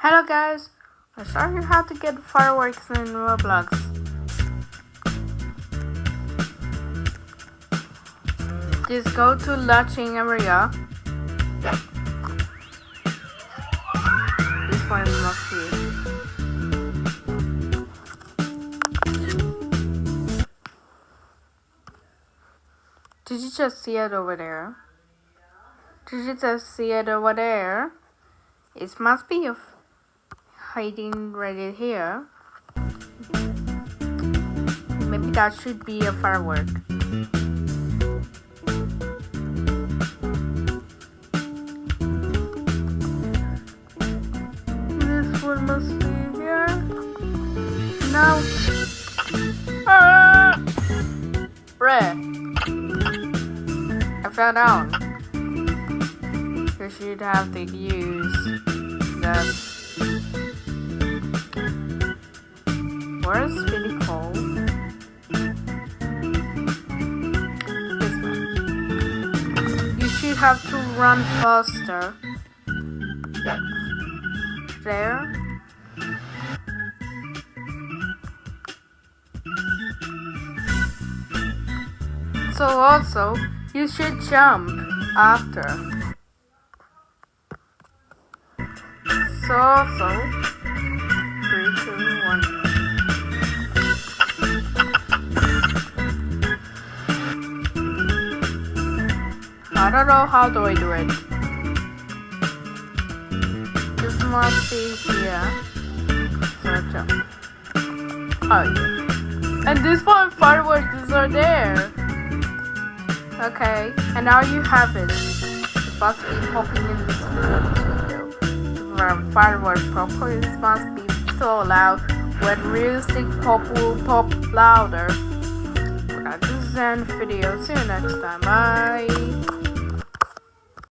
Hello guys, I'll show you how to get fireworks in Roblox. Just go to launching area. This one must be. Did you just see it over there? Did you just see it over there? It must be hiding right here. Maybe that should be a firework. This one must be here. No. Bruh. I fell down. You should have to use that. Where's really cold? This one. You should have to run faster. There. So also, you should jump after. So also, 3, 2, 1. I don't know how do I do it. This must be here. So jump. Oh yeah. And this one fireworks are there. Okay, and now you have it. It must be popping in this video. Fireworks proper, it must be so loud. When music pop will pop louder. We're gonna just end video. See you next time. Bye.